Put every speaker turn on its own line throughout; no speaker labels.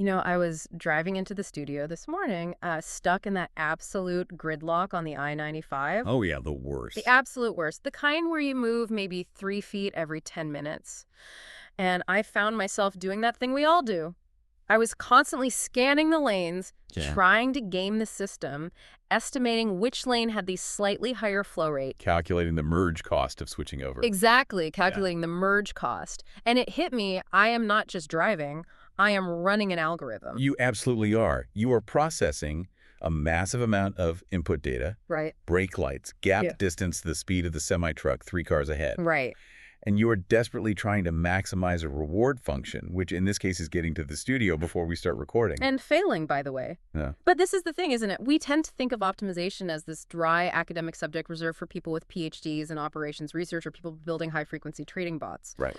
I was driving into the studio this morning, stuck in that absolute gridlock on the I-95.
Oh, yeah, the
The
worst.
absolute worst. The kind where you move maybe 3 feet every 10 minutes. And I found myself doing that thing we all do. I was constantly scanning the lanes,
Yeah.
trying to game the system, estimating which lane had the slightly higher flow rate.
Calculating the merge cost of switching over.
Exactly, calculating the merge cost. And it hit me, I am not just driving, I am running an algorithm.
You absolutely are. You are processing a massive amount of input data,
Right,
brake lights, gap
Yeah.
distance to the speed of the semi-truck 3 cars ahead.
right.
And you are desperately trying to maximize a reward function, which in this case is getting to the studio before we start recording.
And failing, by the way.
Yeah.
But this is the thing, isn't it? We tend to think of optimization as this dry academic subject reserved for people with PhDs in operations research or people building high-frequency trading bots.
Right.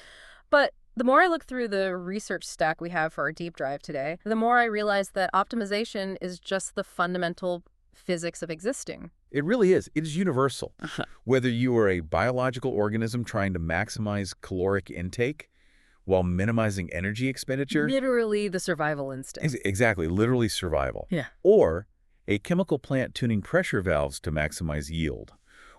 But the more I look through the research stack we have for our deep dive today, the more I realize that optimization is just the fundamental physics of existing.
It really is. It is universal. Whether you are a biological organism trying to maximize caloric intake while minimizing energy expenditure.
Literally the survival instinct.
Exactly, literally survival.
Yeah.
Or a chemical plant tuning pressure valves to maximize yield.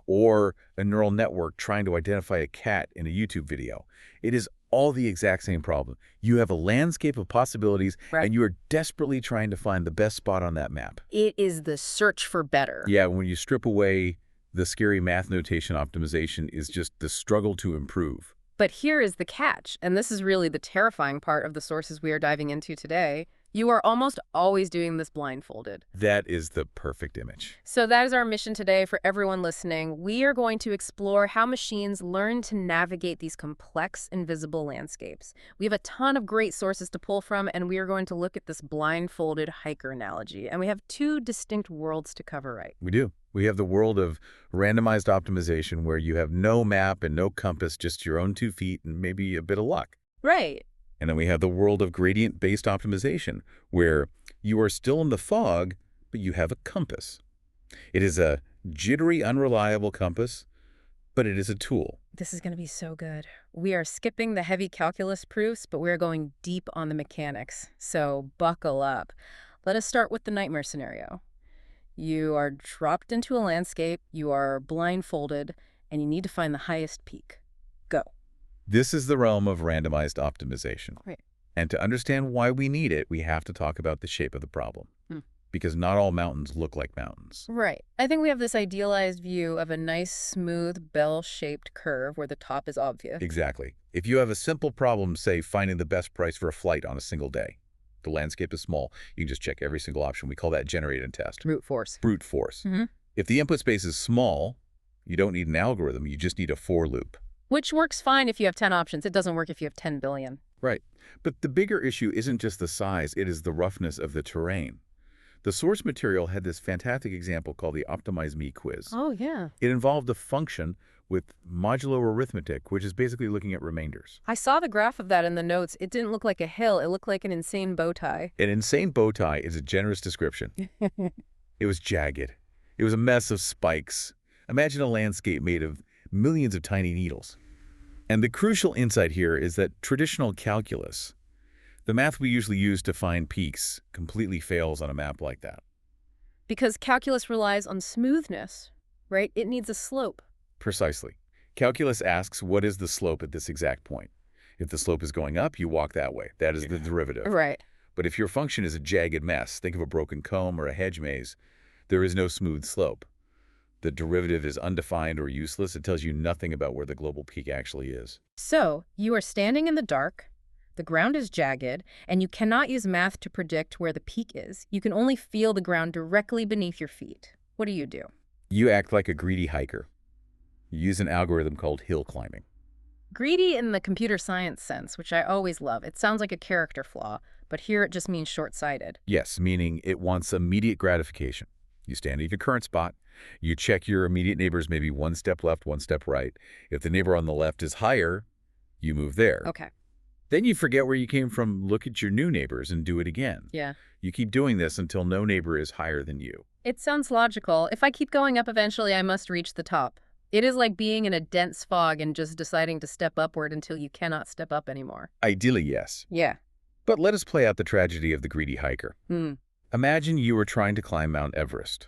Or a neural network trying to identify a cat in a YouTube video. It is all the exact same problem. You have a landscape of possibilities,
Right.
and you are desperately trying to find the best spot on that map.
It is the search for better.
Yeah, when you strip away the scary math notation, optimization is just the struggle to improve.
But here is the catch, and this is really the terrifying part of the sources we are diving into today. You are almost always doing this blindfolded.
That is the perfect image.
So that is our mission today for everyone listening. We are going to explore how machines learn to navigate these complex, invisible landscapes. We have a ton of great sources to pull from, and we are going to look at this blindfolded hiker analogy. And we have 2 distinct worlds to cover, right?
We do. We have the world of randomized optimization where you have no map and no compass, just your own 2 feet and maybe a bit of luck.
Right.
And then we have the world of gradient-based optimization, where you are still in the fog, but you have a compass. It is a jittery, unreliable compass, but it is a tool.
This is going to be so good. We are skipping the heavy calculus proofs, but we're going deep on the mechanics. So buckle up. Let us start with the nightmare scenario. You are dropped into a landscape, you are blindfolded, and you need to find the highest peak. Go.
This is the realm of randomized optimization.
Right.
And to understand why we need it, we have to talk about the shape of the problem.
Hmm.
Because not all mountains look like mountains.
Right. I think we have this idealized view of a nice, smooth, bell-shaped curve where the top is obvious.
Exactly. If you have a simple problem, say finding the best price for a flight on a single day, the landscape is small, you can just check every single option. We call that generate and test.
Brute force.
Brute force.
Mhm.
If the input space is small, you don't need an algorithm, you just need a for loop.
Which works fine if you have 10 options. It doesn't work if you have 10 billion.
Right. But the bigger issue isn't just the size, it is the roughness of the terrain. The source material had this fantastic example called the Optimize Me quiz.
Oh, yeah.
It involved a function with modulo arithmetic, which is basically looking at remainders.
I saw the graph of that in the notes. It didn't look like a hill. It looked like an insane bow tie.
An insane bow tie is a generous description. It was jagged. It was a mess of spikes. Imagine a landscape made of millions of tiny needles. And the crucial insight here is that traditional calculus, the math we usually use to find peaks, completely fails on a map like that.
Because calculus relies on smoothness, right? It needs a slope.
Precisely. Calculus asks, what is the slope at this exact point? If the slope is going up, you walk that way. That is the derivative.
Right.
But if your function is a jagged mess, think of a broken comb or a hedge maze, there is no smooth slope. The derivative is undefined or useless. It tells you nothing about where the global peak actually is.
So you are standing in the dark, the ground is jagged, and you cannot use math to predict where the peak is. You can only feel the ground directly beneath your feet. What do?
You act like a greedy hiker. You use an algorithm called hill climbing.
Greedy in the computer science sense, which I always love. It sounds like a character flaw, but here it just means short-sighted.
Yes, meaning it wants immediate gratification. You stand at your current spot. You check your immediate neighbors maybe one step left, one step right. If the neighbor on the left is higher, you move there.
Okay.
Then you forget where you came from, look at your new neighbors, and do it again.
Yeah.
You keep doing this until no neighbor is higher than you.
It sounds logical. If I keep going up, eventually I must reach the top. It is like being in a dense fog and just deciding to step upward until you cannot step up anymore.
Ideally, yes.
Yeah.
But let us play out the tragedy of the greedy hiker.
Hmm.
Imagine you were trying to climb Mount Everest,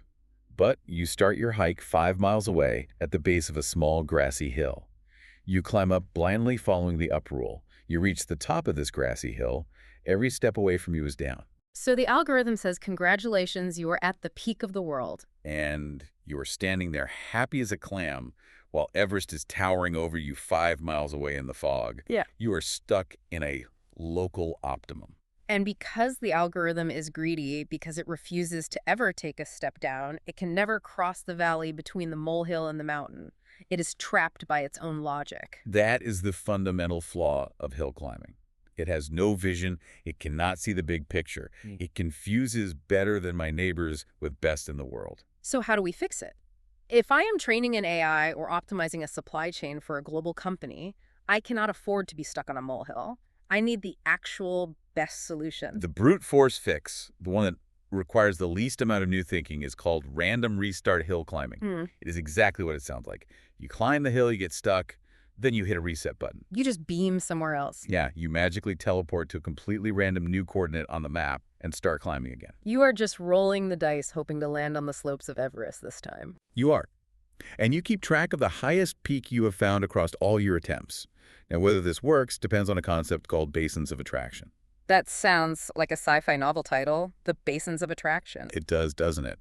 but you start your hike 5 miles away at the base of a small grassy hill. You climb up blindly following the up rule. You reach the top of this grassy hill. Every step away from you is down.
So the algorithm says, congratulations, you are at the peak of the world.
And you are standing there happy as a clam while Everest is towering over you 5 miles away in the fog.
Yeah.
You are stuck in a local optimum.
And because the algorithm is greedy, because it refuses to ever take a step down, it can never cross the valley between the molehill and the mountain. It is trapped by its own logic.
That is the fundamental flaw of hill climbing. It has no vision. It cannot see the big picture. It confuses better than my neighbors with best in the world.
So how do we fix it? If I am training an AI or optimizing a supply chain for a global company, I cannot afford to be stuck on a molehill. I need the actual best solution.
The brute force fix, the one that requires the least amount of new thinking, is called random restart hill climbing. It is exactly what it sounds like. You climb the hill, you get stuck, then you hit a reset button.
You just beam somewhere else.
Yeah, you magically teleport to a completely random new coordinate on the map and start climbing again.
You are just rolling the dice, hoping to land on the slopes of Everest this time.
You are. And you keep track of the highest peak you have found across all your attempts. Now, whether this works depends on a concept called basins of attraction.
That sounds like a sci-fi novel title, The Basins of Attraction.
It does, doesn't it?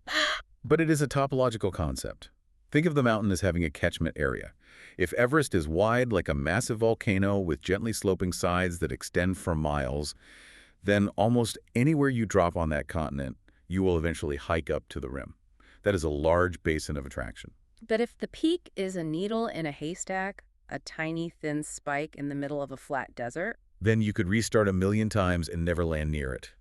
But it is a topological concept. Think of the mountain as having a catchment area. If Everest is wide like a massive volcano with gently sloping sides that extend for miles, then almost anywhere you drop on that continent, you will eventually hike up to the rim. That is a large basin of attraction.
But if the peak is a needle in a haystack, a tiny thin spike in the middle of a flat desert,
Then you could restart a million times and never land near it.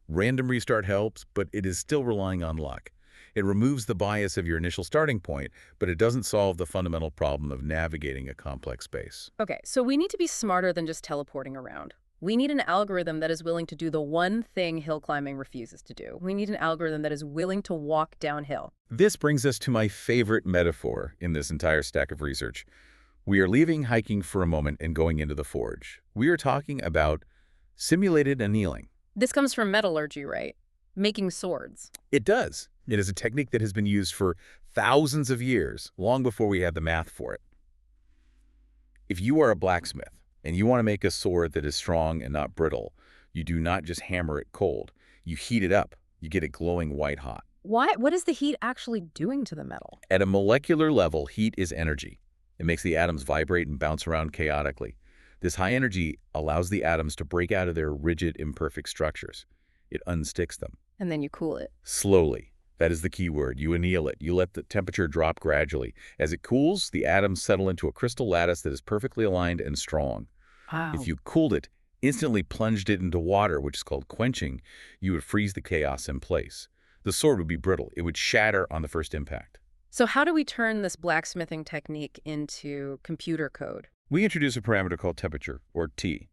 Random restart helps, but it is still relying on luck. It removes the bias of your initial starting point, but it doesn't solve the fundamental problem of navigating a complex space.
okay, so we need to be smarter than just teleporting around. We need an algorithm that is willing to do the one thing hill climbing refuses to do. We need an algorithm that is willing to walk downhill.
This brings us to my favorite metaphor in this entire stack of research. We are leaving hiking for a moment and going into the forge. We are talking about simulated annealing.
This comes from metallurgy, right? Making swords.
It does. It is a technique that has been used for thousands of years, long before we had the math for it. If you are a blacksmith and you want to make a sword that is strong and not brittle, you do not just hammer it cold. You heat it up. You get it glowing white hot.
Why? What is the heat actually doing to the metal?
At a molecular level, heat is energy. It makes the atoms vibrate and bounce around chaotically. This high energy allows the atoms to break out of their rigid, imperfect structures. It unsticks them.
And then you cool it.
Slowly. That is the key word. You anneal it. You let the temperature drop gradually. As it cools, the atoms settle into a crystal lattice that is perfectly aligned and strong.
Wow.
If you cooled it, instantly plunged it into water, which is called quenching, you would freeze the chaos in place. The sword would be brittle. It would shatter on the first impact.
So how do we turn this blacksmithing technique into computer code?
We introduce a parameter called temperature, or T.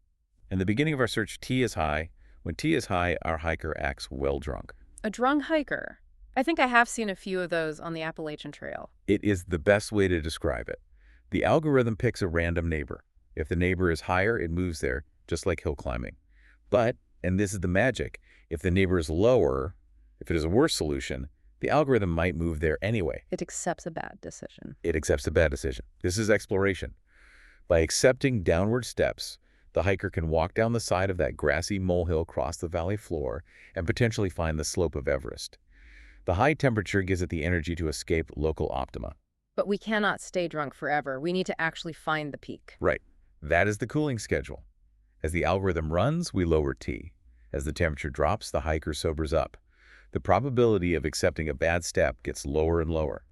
In the beginning of our search, T is high. When T is high, our hiker acts well drunk.
A drunk hiker. I think I have seen a few of those on the Appalachian Trail.
It is the best way to describe it. The algorithm picks a random neighbor. If the neighbor is higher, it moves there, just like hill climbing. But, and this is the magic, if the neighbor is lower, if it is a worse solution, the algorithm might move there anyway.
It accepts a bad decision.
It accepts a bad decision. This is exploration. By accepting downward steps, the hiker can walk down the side of that grassy molehill across the valley floor and potentially find the slope of Everest. The high temperature gives it the energy to escape local optima.
But we cannot stay drunk forever. We need to actually find the peak.
Right. That is the cooling schedule. As the algorithm runs, we lower T. As the temperature drops, the hiker sobers up. The probability of accepting a bad step gets lower and lower.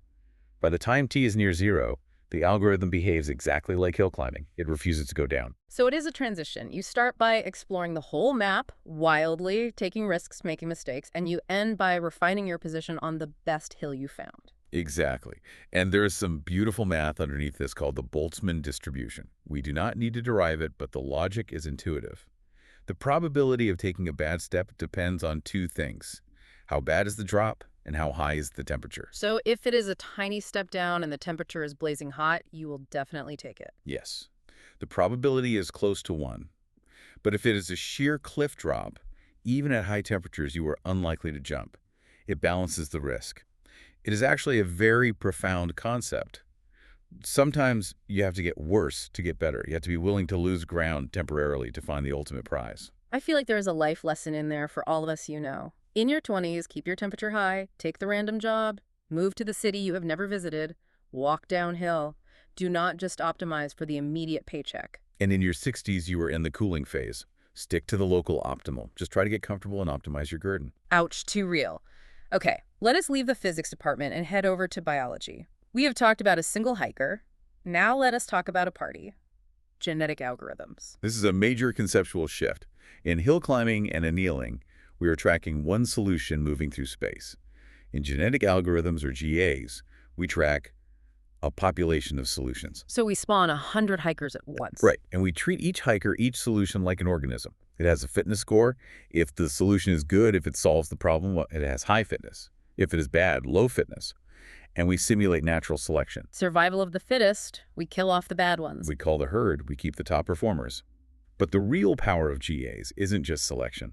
By the time T is near zero, the algorithm behaves exactly like hill climbing. It refuses to go down.
So it is a transition. You start by exploring the whole map, wildly, taking risks, making mistakes, and you end by refining your position on the best hill you found.
Exactly. And there is some beautiful math underneath this called the Boltzmann distribution. We do not need to derive it, but the logic is intuitive. The probability of taking a bad step depends on two things. How bad is the drop, and how high is the temperature?
So if it is a tiny step down and the temperature is blazing hot, you will definitely take it.
Yes. The probability is close to 1. But if it is a sheer cliff drop, even at high temperatures, you are unlikely to jump. It balances the risk. It is actually a very profound concept. Sometimes you have to get worse to get better. You have to be willing to lose ground temporarily to find the ultimate prize.
I feel like there's a life lesson in there for all of us you know. In your 20s, keep your temperature high, take the random job, move to the city you have never visited, walk downhill. Do not just optimize for the immediate paycheck.
And in your 60s, you are in the cooling phase. Stick to the local optimal. Just try to get comfortable and optimize your Gurdon.
Ouch, too real. Okay, let us leave the physics department and head over to biology. We have talked about a single hiker. Now let us talk about a party. Genetic algorithms.
This is a major conceptual shift. In hill climbing and annealing, we are tracking one solution moving through space. In genetic algorithms, or GAs, we track a population of solutions.
So we spawn 100 hikers at once.
Right, and we treat each hiker, each solution like an organism. It has a fitness score. If the solution is good, if it solves the problem, well, it has high fitness. If it is bad, low fitness. And we simulate natural selection.
Survival of the fittest. We kill off the bad ones.
We call the herd, we keep the top performers. But the real power of GAs isn't just selection.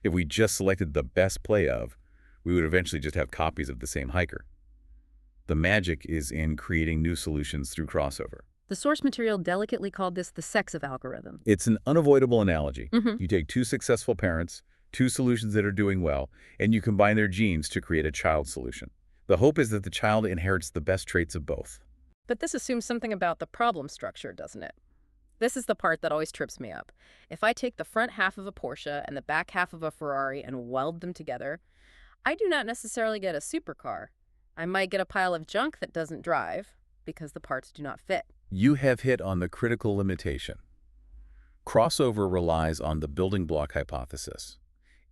If we just selected the best play of, we would eventually just have copies of the same hiker. The magic is in creating new solutions through crossover.
The source material delicately called this the sex of algorithm.
It's an unavoidable analogy.
Mm-hmm.
You take two successful parents, two solutions that are doing well, and you combine their genes to create a child solution. The hope is that the child inherits the best traits of both.
But this assumes something about the problem structure, doesn't it? This is the part that always trips me up. If I take the front half of a Porsche and the back half of a Ferrari and weld them together, I do not necessarily get a supercar. I might get a pile of junk that doesn't drive because the parts do not fit.
You have hit on the critical limitation. Crossover relies on the building block hypothesis.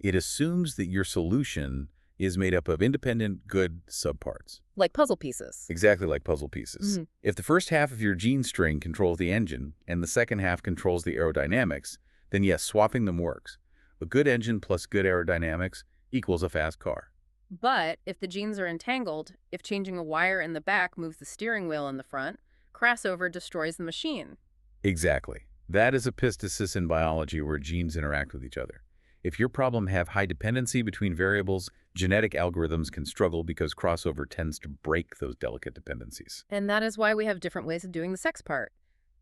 It assumes that your solution is made up of independent, good subparts.
Like puzzle pieces.
Exactly like puzzle pieces.
Mm-hmm.
If the first half of your gene string controls the engine and the second half controls the aerodynamics, then yes, swapping them works. A good engine plus good aerodynamics equals a fast car.
But if the genes are entangled, if changing a wire in the back moves the steering wheel in the front, crossover destroys the machine.
Exactly. That is epistasis in biology where genes interact with each other. If your problem have high dependency between variables, genetic algorithms can struggle because crossover tends to break those delicate dependencies.
And that is why we have different ways of doing the sex part.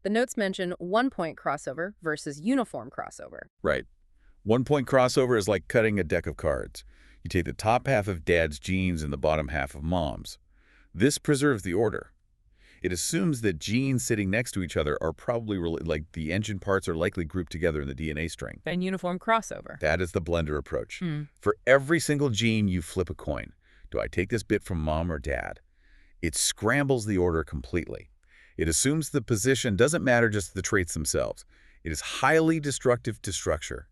The notes mention one-point crossover versus uniform crossover.
Right. One-point crossover is like cutting a deck of cards. You take the top half of dad's genes and the bottom half of mom's. This preserves the order. It assumes that genes sitting next to each other are probably like the engine parts are likely grouped together in the DNA string.
And uniform crossover.
That is the blender approach. For every single gene, you flip a coin. Do I take this bit from mom or dad? It scrambles the order completely. It assumes the position doesn't matter, just the traits themselves. It is highly destructive to structure.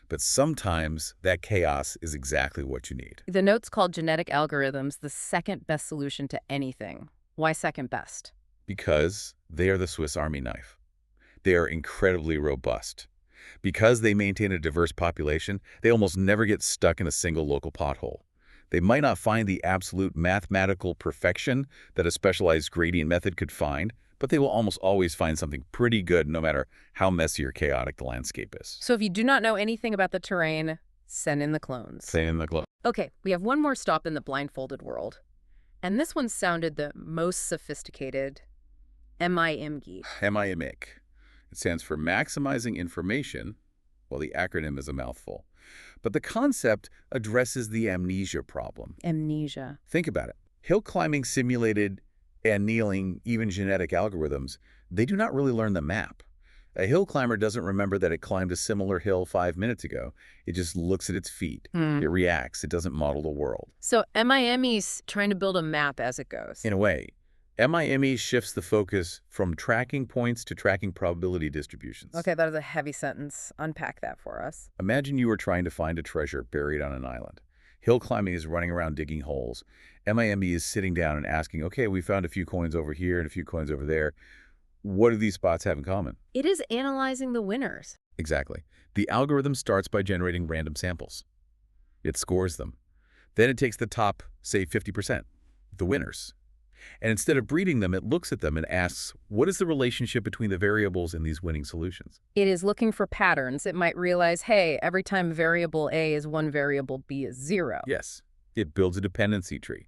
But sometimes that chaos is exactly what you need.
The notes called genetic algorithms the second best solution to anything. Why second best?
Because they are the Swiss Army knife. They are incredibly robust. Because they maintain a diverse population, they almost never get stuck in a single local pothole. They might not find the absolute mathematical perfection that a specialized gradient method could find, but they will almost always find something pretty good no matter how messy or chaotic the landscape is.
So if you do not know anything about the terrain, send in the clones.
Send in the clones.
Okay, we have one more stop in the blindfolded world. And this one sounded the most sophisticated. MIMG.
MIMIC. It stands for Maximizing Information. Well, the acronym is a mouthful. But the concept addresses the amnesia problem.
Amnesia.
Think about it. Hill climbing simulated annealing, even genetic algorithms, they do not really learn the map. A hill climber doesn't remember that it climbed a similar hill 5 minutes ago. It just looks at its feet. It reacts. It doesn't model the world.
So MIME's trying to build a map as it goes.
In a way, MIME shifts the focus from tracking points to tracking probability distributions.
Okay, that is a heavy sentence. Unpack that for us.
Imagine you were trying to find a treasure buried on an island. Hill climbing is running around digging holes. MIME is sitting down and asking, okay, we found a few coins over here and a few coins over there. What do these spots have in common?
It is analyzing the winners.
Exactly. The algorithm starts by generating random samples. It scores them. Then it takes the top, say 50%, the winners. And instead of breeding them, it looks at them and asks, what is the relationship between the variables in these winning solutions?
It is looking for patterns. It might realize, hey, every time variable A is 1, variable B is 0.
Yes, it builds a dependency tree.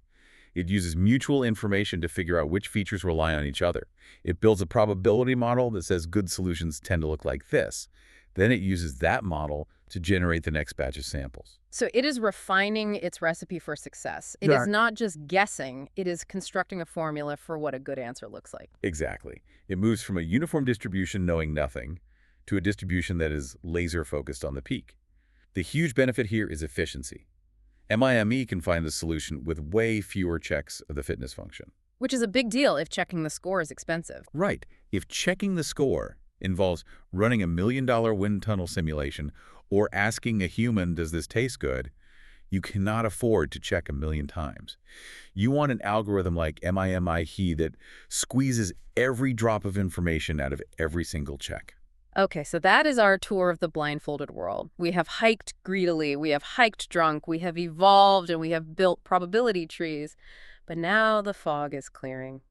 It uses mutual information to figure out which features rely on each other. It builds a probability model that says good solutions tend to look like this. Then it uses that model to generate the next batch of samples.
So it is refining its recipe for success. It
Right.
is not just guessing, it is constructing a formula for what a good answer looks like.
Exactly. It moves from a uniform distribution knowing nothing to a distribution that is laser-focused on the peak. The huge benefit here is efficiency. MIME can find the solution with way fewer checks of the fitness function.
Which is a big deal if checking the score is expensive.
Right. If checking the score involves running $1 million wind tunnel simulation or asking a human, does this taste good, you cannot afford to check 1 million times. You want an algorithm like MIME that squeezes every drop of information out of every single check.
Okay, so that is our tour of the blindfolded world. We have hiked greedily, we have hiked drunk, we have evolved, and we have built probability trees. But now the fog is clearing.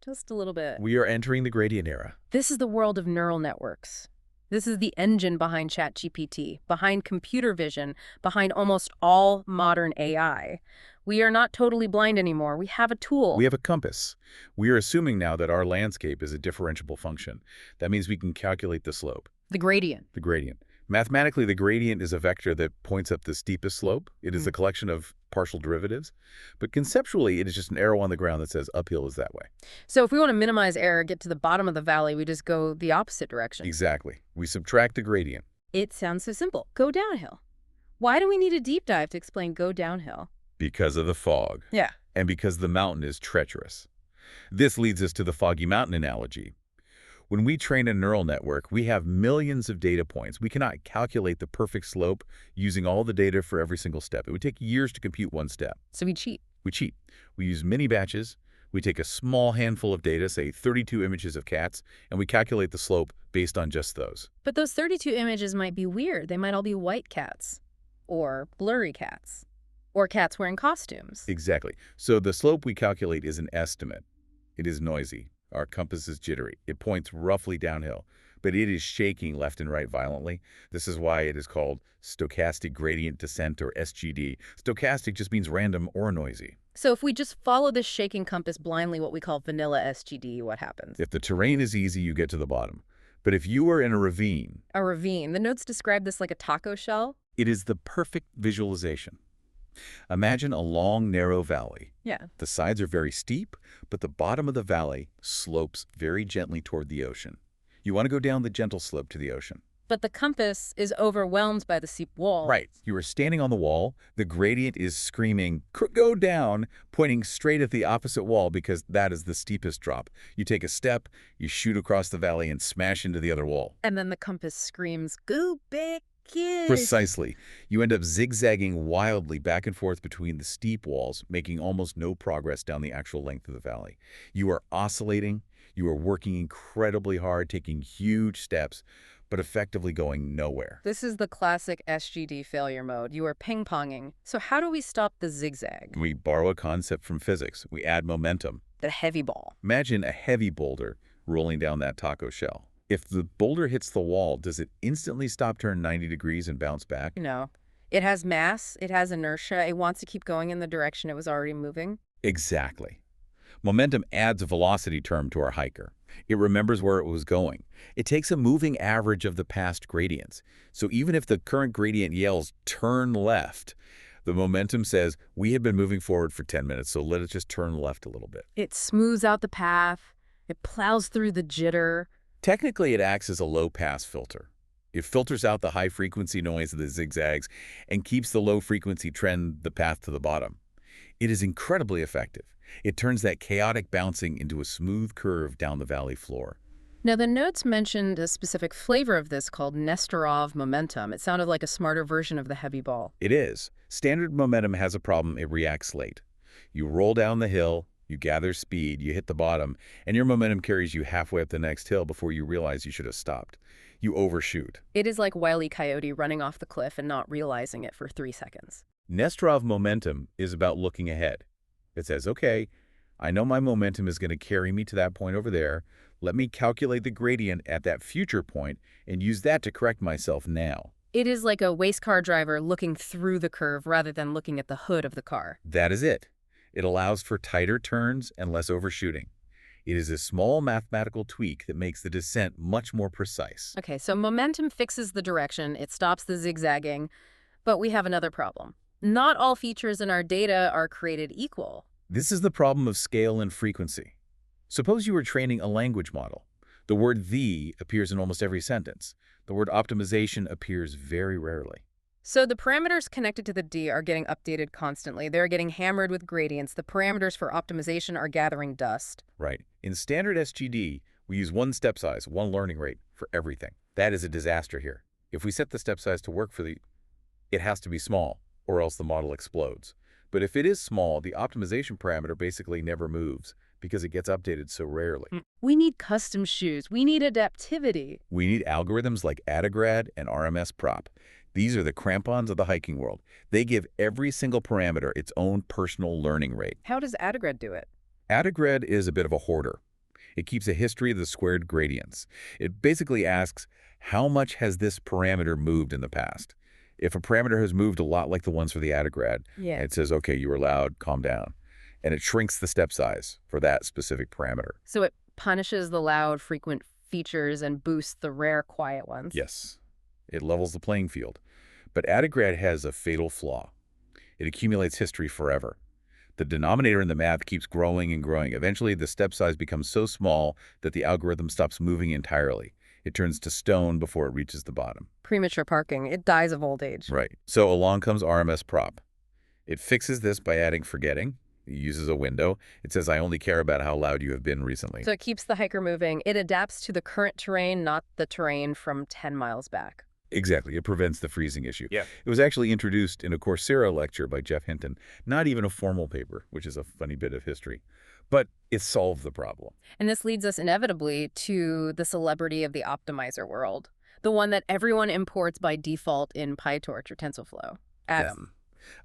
Just a little bit.
We are entering the gradient era.
This is the world of neural networks. This is the engine behind ChatGPT, behind computer vision, behind almost all modern AI. We are not totally blind anymore. We have a tool.
We have a compass. We are assuming now that our landscape is a differentiable function. That means we can calculate the slope,
The gradient.
the gradient. Mathematically, the gradient is a vector that points up the steepest slope. It is a collection of partial derivatives. But conceptually, it is just an arrow on the ground that says uphill is that way.
So if we want to minimize error, get to the bottom of the valley, we just go the opposite direction.
Exactly. We subtract the gradient.
It sounds so simple. Go downhill. Why do we need a deep dive to explain go downhill?
Because of the fog.
Yeah.
And because the mountain is treacherous. This leads us to the foggy mountain analogy. When we train a neural network, we have millions of data points. We cannot calculate the perfect slope using all the data for every single step. It would take years to compute one step.
So we cheat.
We cheat. We use mini batches. We take a small handful of data, say 32 images of cats, and we calculate the slope based on just those.
But those 32 images might be weird. They might all be white cats. Or blurry cats. Or cats wearing costumes.
Exactly. So the slope we calculate is an estimate. It is noisy. Our compass is jittery. It points roughly downhill, but it is shaking left and right violently. This is why it is called stochastic gradient descent, or SGD. Stochastic just means random or noisy.
So if we just follow this shaking compass blindly, what we call vanilla SGD, what happens?
If the terrain is easy, you get to the bottom. But if you are in a ravine,
A ravine. The notes describe this like a taco shell.
it is the perfect visualization. Imagine a long, narrow valley.
Yeah.
The sides are very steep, but the bottom of the valley slopes very gently toward the ocean. You want to go down the gentle slope to the ocean.
But the compass is overwhelmed by the steep wall.
Right. You are standing on the wall. The gradient is screaming, go down, pointing straight at the opposite wall because that is the steepest drop. You take a step, you shoot across the valley and smash into the other wall.
And then the compass screams, go big kid.
Precisely. You end up zigzagging wildly back and forth between the steep walls, making almost no progress down the actual length of the valley. You are oscillating. You are working incredibly hard, taking huge steps, but effectively going nowhere.
This is the classic SGD failure mode. You are ping-ponging. So how do we stop the zigzag?
We borrow a concept from physics. We add momentum.
The heavy ball.
Imagine a heavy boulder rolling down that taco shell. If the boulder hits the wall, does it instantly stop, turn 90 degrees, and bounce back?
No. It has mass. It has inertia. It wants to keep going in the direction it was already moving.
Exactly. Momentum adds a velocity term to our hiker. It remembers where it was going. It takes a moving average of the past gradients. So even if the current gradient yells, turn left, the momentum says, we had been moving forward for 10 minutes, so let us just turn left a little bit.
It smooths out the path. It plows through the jitter.
Technically, it acts as a low-pass filter. It filters out the high-frequency noise of the zigzags and keeps the low-frequency trend the path to the bottom. It is incredibly effective. It turns that chaotic bouncing into a smooth curve down the valley floor.
Now, the notes mentioned a specific flavor of this called Nesterov momentum. It sounded like a smarter version of the heavy ball.
It is. Standard momentum has a problem. It reacts late. You roll down the hill, you gather speed, you hit the bottom, and your momentum carries you halfway up the next hill before you realize you should have stopped. You overshoot.
It is like Wile E. Coyote running off the cliff and not realizing it for 3 seconds.
Nesterov momentum is about looking ahead. It says, okay, I know my momentum is going to carry me to that point over there. Let me calculate the gradient at that future point and use that to correct myself now.
It is like a race car driver looking through the curve rather than looking at the hood of the car.
That is it. It allows for tighter turns and less overshooting. It is a small mathematical tweak that makes the descent much more precise.
Okay, so momentum fixes the direction, it stops the zigzagging, but we have another problem. Not all features in our data are created equal.
This is the problem of scale and frequency. Suppose you were training a language model. The word "the" appears in almost every sentence. The word optimization appears very rarely.
So the parameters connected to the D are getting updated constantly. They're getting hammered with gradients. The parameters for optimization are gathering dust.
Right. In standard SGD, we use one step size, one learning rate for everything. That is a disaster here. If we set the step size to work it has to be small, or else the model explodes. But if it is small, the optimization parameter basically never moves because it gets updated so rarely.
We need custom shoes. We need adaptivity.
We need algorithms like Adigrad and RMS Prop. These are the crampons of the hiking world. They give every single parameter its own personal learning rate.
How does Adigrad do it?
Adigrad is a bit of a hoarder. It keeps a history of the squared gradients. It basically asks, how much has this parameter moved in the past? If a parameter has moved a lot like the ones for the Adigrad, it says, okay, you were loud, calm down. And it shrinks the step size for that specific parameter.
So it punishes the loud, frequent features and boosts the rare, quiet ones.
Yes. It levels the playing field. But Adigrad has a fatal flaw. It accumulates history forever. The denominator in the math keeps growing and growing. Eventually, the step size becomes so small that the algorithm stops moving entirely. It turns to stone before it reaches the bottom.
Premature parking. It dies of old age.
Right. So along comes RMS Prop. It fixes this by adding forgetting. It uses a window. It says, I only care about how loud you have been recently.
So it keeps the hiker moving. It adapts to the current terrain, not the terrain from 10 miles back.
Exactly. It prevents the freezing issue.
Yeah.
It was actually introduced in a Coursera lecture by Jeff Hinton, not even a formal paper, which is a funny bit of history. But it solved the problem.
And this leads us inevitably to the celebrity of the optimizer world, the one that everyone imports by default in PyTorch or TensorFlow. Atom.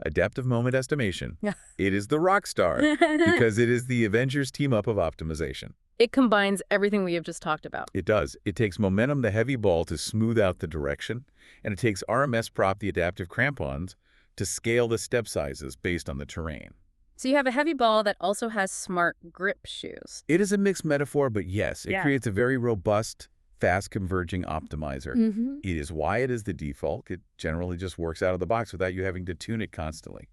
Adaptive moment estimation.
Yeah.
It is the rock star because it is the Avengers team-up of optimization.
It combines everything we have just talked about.
It does. It takes momentum, the heavy ball, to smooth out the direction, and it takes RMS Prop, the adaptive crampons, to scale the step sizes based on the terrain.
So you have a heavy ball that also has smart grip shoes.
It is a mixed metaphor, but yes, it
Yeah.
creates a very robust, fast-converging optimizer. It is why it is the default. It generally just works out of the box without you having to tune it constantly.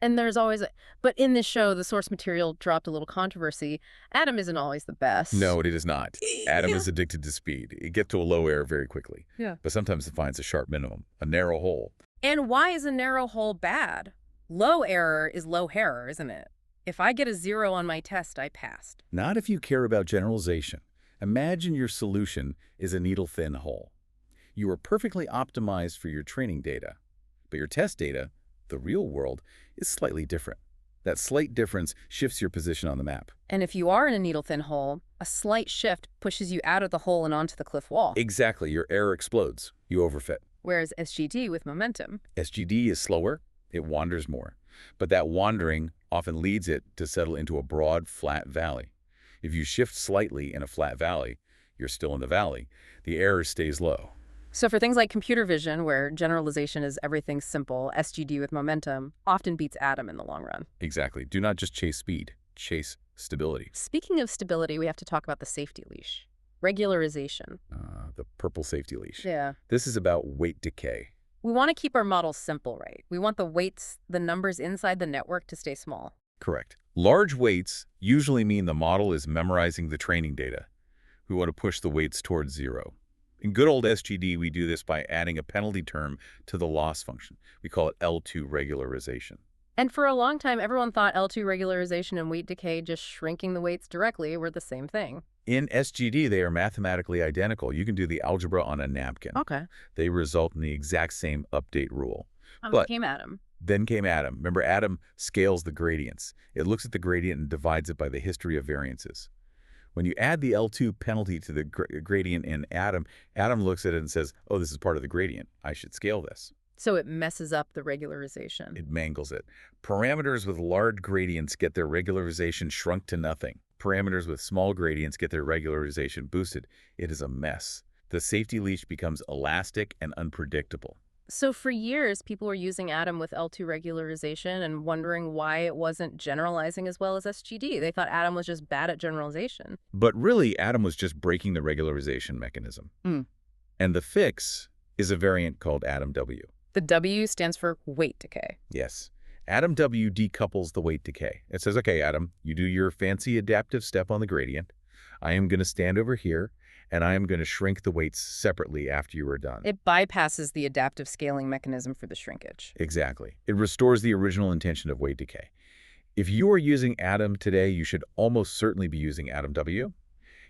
And there's always but in this show, the source material dropped a little controversy. Atom isn't always the best.
No, it is not. Atom is addicted to speed. It gets to a low error very quickly.
Yeah.
But sometimes it finds a sharp minimum, a narrow hole.
And why is a narrow hole bad? Low error is low error, isn't it? If I get a 0 on my test, I passed.
Not if you care about generalization. Imagine your solution is a needle-thin hole. You are perfectly optimized for your training data, but your test data, the real world, is slightly different. That slight difference shifts your position on the map.
And if you are in a needle-thin hole, a slight shift pushes you out of the hole and onto the cliff wall.
Exactly. Your error explodes. You overfit.
Whereas SGD with momentum.
SGD is slower. It wanders more. But that wandering often leads it to settle into a broad, flat valley. If you shift slightly in a flat valley, you're still in the valley. The error stays low.
So for things like computer vision, where generalization is everything simple, SGD with momentum often beats Atom in the long run.
Exactly. Do not just chase speed. Chase stability.
Speaking of stability, we have to talk about the safety leash. Regularization.
The purple safety leash.
Yeah.
This is about weight decay.
We want to keep our models simple, right? We want the weights, the numbers inside the network to stay small.
Correct. Large weights usually mean the model is memorizing the training data. We want to push the weights towards 0. In good old SGD, we do this by adding a penalty term to the loss function. We call it L2 regularization.
And for a long time, everyone thought L2 regularization and weight decay, just shrinking the weights directly, were the same thing.
In SGD, they are mathematically identical. You can do the algebra on a napkin.
Okay.
They result in the exact same update rule.
But came Atom.
Then came Atom. Remember, Atom scales the gradients. It looks at the gradient and divides it by the history of variances. When you add the L2 penalty to the gradient in Atom, Atom looks at it and says, oh, this is part of the gradient. I should scale this.
So it messes up the regularization.
It mangles it. Parameters with large gradients get their regularization shrunk to nothing. Parameters with small gradients get their regularization boosted. It is a mess. The safety leash becomes elastic and unpredictable.
So for years, people were using Atom with L2 regularization and wondering why it wasn't generalizing as well as SGD. They thought Atom was just bad at generalization.
But really, Atom was just breaking the regularization mechanism.
Mm.
And the fix is a variant called Atom W.
The W stands for weight decay.
Yes. Atom W decouples the weight decay. It says, okay, Atom, you do your fancy adaptive step on the gradient. I am going to stand over here, and I am going to shrink the weights separately after you are done.
It bypasses the adaptive scaling mechanism for the shrinkage.
Exactly. It restores the original intention of weight decay. If you are using Atom today, you should almost certainly be using Atom W.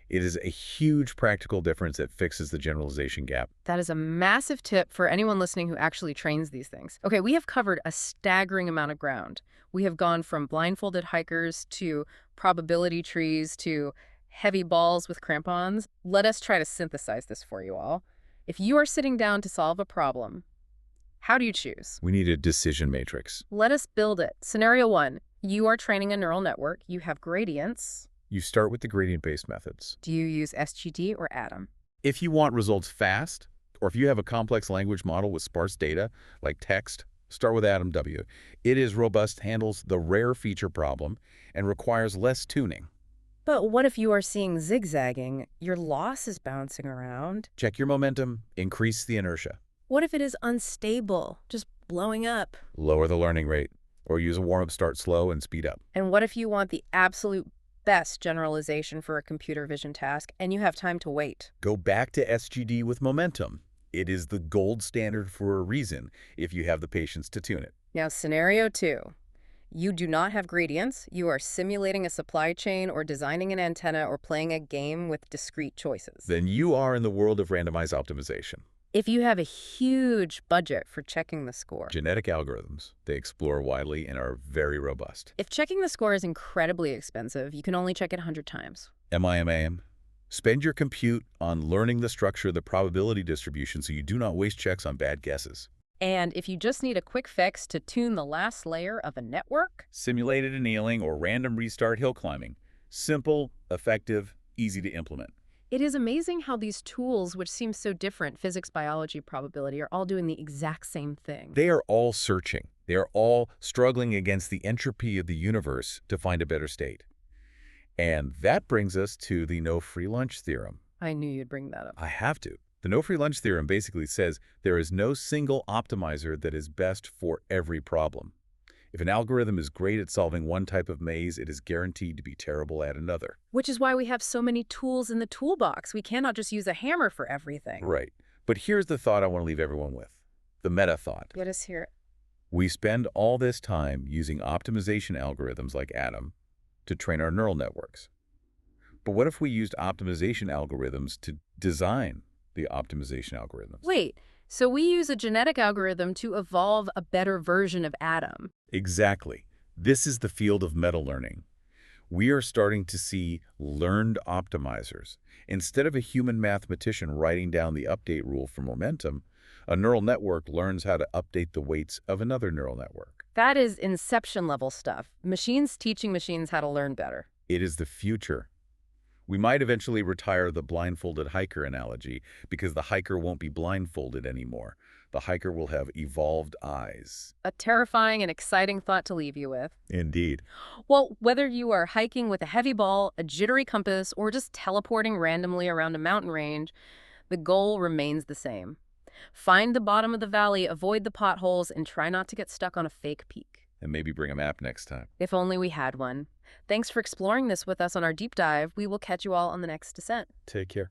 It is a huge practical difference that fixes the generalization gap.
That is a massive tip for anyone listening who actually trains these things. Okay, we have covered a staggering amount of ground. We have gone from blindfolded hikers to probability trees to heavy balls with crampons. Let us try to synthesize this for you all. If you are sitting down to solve a problem, how do you choose?
We need a decision matrix.
Let us build it. Scenario 1, you are training a neural network. You have gradients.
You start with the gradient-based methods.
Do you use SGD or Atom?
If you want results fast, or if you have a complex language model with sparse data, like text, start with Atom W. It is robust, handles the rare feature problem, and requires less tuning.
But what if you are seeing zigzagging? Your loss is bouncing around.
Check your momentum, increase the inertia.
What if it is unstable, just blowing up?
Lower the learning rate, or use a warm-up, start slow, and speed up.
And what if you want the absolute best generalization for a computer vision task and you have time to wait?
Go back to SGD with momentum. It is the gold standard for a reason if you have the patience to tune it.
Now, scenario 2. You do not have gradients. You are simulating a supply chain or designing an antenna or playing a game with discrete choices.
Then you are in the world of randomized optimization.
If you have a huge budget for checking the score.
Genetic algorithms, they explore widely and are very robust.
If checking the score is incredibly expensive, you can only check it 100 times.
MIMAM. Spend your compute on learning the structure of the probability distribution so you do not waste checks on bad guesses.
And if you just need a quick fix to tune the last layer of a network,
Simulated annealing or random restart hill climbing. Simple, effective, easy to implement.
it is amazing how these tools, which seem so different, physics, biology, probability, are all doing the exact same thing.
They are all searching. They are all struggling against the entropy of the universe to find a better state. And that brings us to the no free lunch theorem.
I knew you'd bring that up.
I have to. The no free lunch theorem basically says there is no single optimizer that is best for every problem. If an algorithm is great at solving one type of maze, it is guaranteed to be terrible at another.
Which is why we have so many tools in the toolbox. We cannot just use a hammer for everything.
Right. But here's the thought I want to leave everyone with. The meta thought.
Let us hear it.
We spend all this time using optimization algorithms like Atom to train our neural networks. But what if we used optimization algorithms to design the optimization algorithms?
Wait, so we use a genetic algorithm to evolve a better version of Atom.
Exactly. This is the field of meta-learning. We are starting to see learned optimizers. Instead of a human mathematician writing down the update rule for momentum, a neural network learns how to update the weights of another neural network.
That is inception level stuff. Machines teaching machines how to learn better.
It is the future. We might eventually retire the blindfolded hiker analogy because the hiker won't be blindfolded anymore. The hiker will have evolved eyes.
A terrifying and exciting thought to leave you with.
Indeed.
Well, whether you are hiking with a heavy ball, a jittery compass, or just teleporting randomly around a mountain range, the goal remains the same. Find the bottom of the valley, avoid the potholes, and try not to get stuck on a fake peak.
And maybe bring a map next time.
If only we had one. Thanks for exploring this with us on our deep dive. We will catch you all on the next descent.
Take care.